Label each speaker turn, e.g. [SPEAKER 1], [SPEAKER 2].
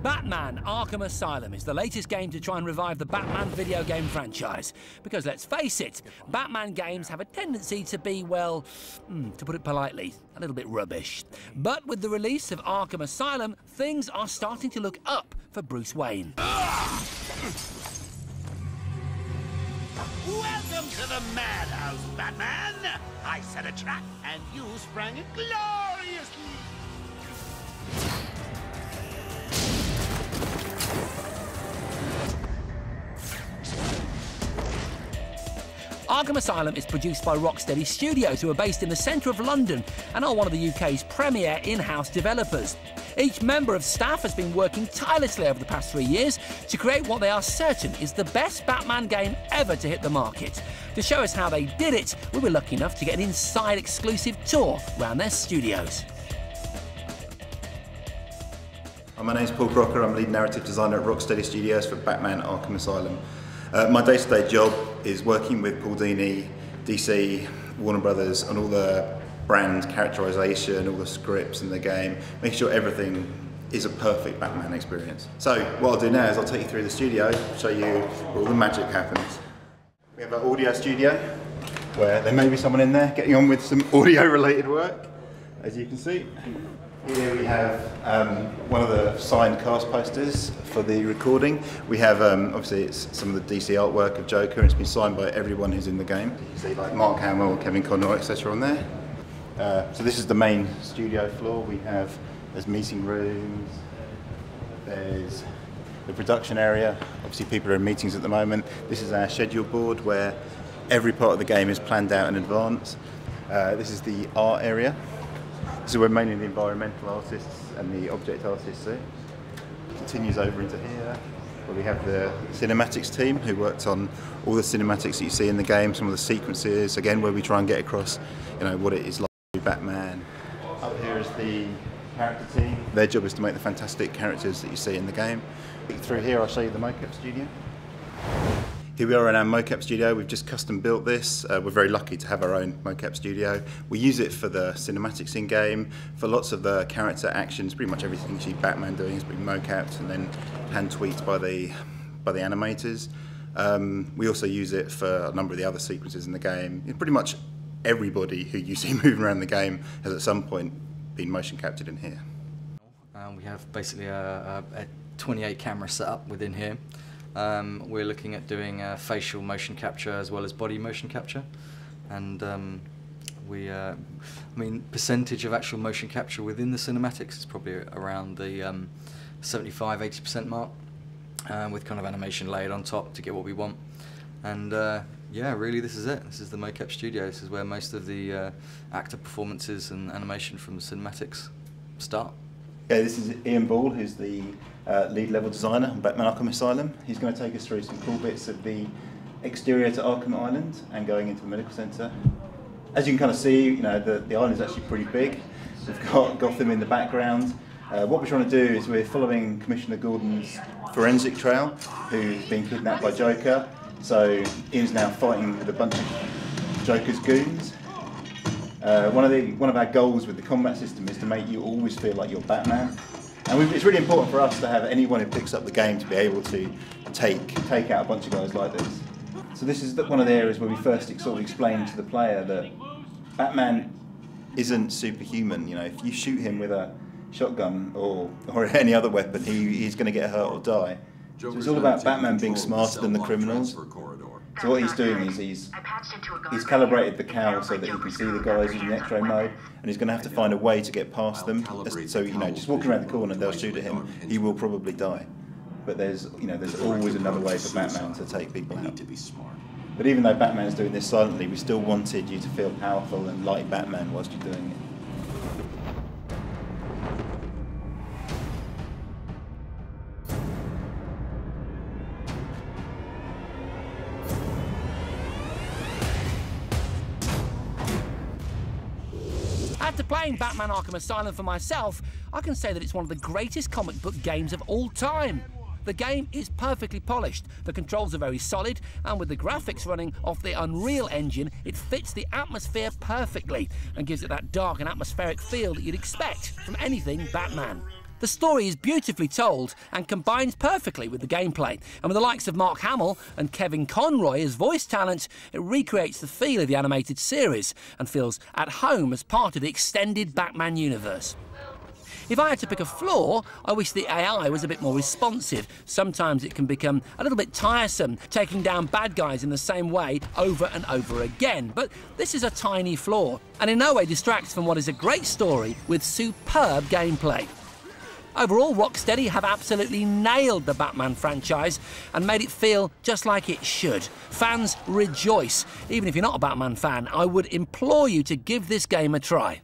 [SPEAKER 1] Batman Arkham Asylum is the latest game to try and revive the Batman video game franchise. Because let's face it, Batman games have a tendency to be, well, to put it politely, a little bit rubbish. But with the release of Arkham Asylum, things are starting to look up for Bruce Wayne.
[SPEAKER 2] Welcome to the madhouse, Batman! I set a trap, and you sprang it gloriously!
[SPEAKER 1] Arkham Asylum is produced by Rocksteady Studios, who are based in the centre of London and are one of the UK's premier in-house developers. Each member of staff has been working tirelessly over the past 3 years to create what they are certain is the best Batman game ever to hit the market. To show us how they did it, we were lucky enough to get an inside exclusive tour around their studios.
[SPEAKER 3] My name's Paul Crocker, I'm lead narrative designer at Rocksteady Studios for Batman Arkham Asylum. My day-to-day job is working with Paul Dini, DC, Warner Brothers on all the brand characterisation, all the scripts in the game, making sure everything is a perfect Batman experience. So what I'll do now is I'll take you through the studio, show you where all the magic happens. We have our audio studio, where there may be someone in there getting on with some audio-related work, as you can see. Here we have one of the signed cast posters for the recording. We have, obviously it's some of the DC artwork of Joker, and it's been signed by everyone who's in the game. You see like Mark Hamill, Kevin Conroy, etc. on there. So this is the main studio floor. There's meeting rooms, there's the production area. Obviously people are in meetings at the moment. This is our schedule board where every part of the game is planned out in advance. This is the art area. This is where mainly the environmental artists and the object artists sit. Continues over into here, where we have the cinematics team who worked on all the cinematics that you see in the game, some of the sequences, again where we try and get across, what it is like to be Batman. Up here is the character team. Their job is to make the fantastic characters that you see in the game. Through here I'll show you the mocap studio. Here we are in our mocap studio. We've just custom built this. We're very lucky to have our own mocap studio. We use it for the cinematics in game, for lots of the character actions. Pretty much everything you see Batman doing has been mocapped and then hand tweaked by the animators. We also use it for a number of the other sequences in the game. Pretty much everybody who you see moving around the game has at some point been motion captured in here.
[SPEAKER 4] We have basically a 28 camera setup within here. We're looking at doing facial motion capture as well as body motion capture, and I mean, percentage of actual motion capture within the cinematics is probably around the 75–80% mark, with kind of animation layered on top to get what we want. And yeah, really this is it. This is the mocap studio. This is where most of the actor performances and animation from the cinematics start.
[SPEAKER 3] Okay, this is Ian Ball, who's the lead level designer on Batman Arkham Asylum. He's going to take us through some cool bits of the exterior to Arkham Island and going into the medical centre. As you can kind of see, the island is actually pretty big. We've got Gotham in the background. What we're trying to do is we're following Commissioner Gordon's forensic trail, who's been kidnapped by Joker. So Ian's now fighting with a bunch of Joker's goons. One of our goals with the combat system is to make you always feel like you're Batman. And it's really important for us to have anyone who picks up the game to be able to take out a bunch of guys like this. So this is one of the areas where we first sort of explain to the player that Batman isn't superhuman. If you shoot him with a shotgun or any other weapon, he's going to get hurt or die. So it's all about Batman being smarter than the criminals. So what he's doing is he's calibrated the cowl so that he can see the guys using the X-ray mode, and he's going to have to find a way to get past them. So just walking around the corner, they'll shoot at him. He will probably die. But there's always another way for Batman to take people out. But even though Batman's doing this silently, we still wanted you to feel powerful and like Batman whilst you're doing it.
[SPEAKER 1] After playing Batman Arkham Asylum for myself, I can say that it's one of the greatest comic book games of all time. The game is perfectly polished, the controls are very solid, and with the graphics running off the Unreal Engine, it fits the atmosphere perfectly and gives it that dark and atmospheric feel that you'd expect from anything Batman. The story is beautifully told and combines perfectly with the gameplay, and with the likes of Mark Hamill and Kevin Conroy as voice talent, it recreates the feel of the animated series and feels at home as part of the extended Batman universe. If I had to pick a flaw, I wish the AI was a bit more responsive. Sometimes it can become a little bit tiresome, taking down bad guys in the same way over and over again. But this is a tiny flaw, and in no way distracts from what is a great story with superb gameplay. Overall, Rocksteady have absolutely nailed the Batman franchise and made it feel just like it should. Fans rejoice. Even if you're not a Batman fan, I would implore you to give this game a try.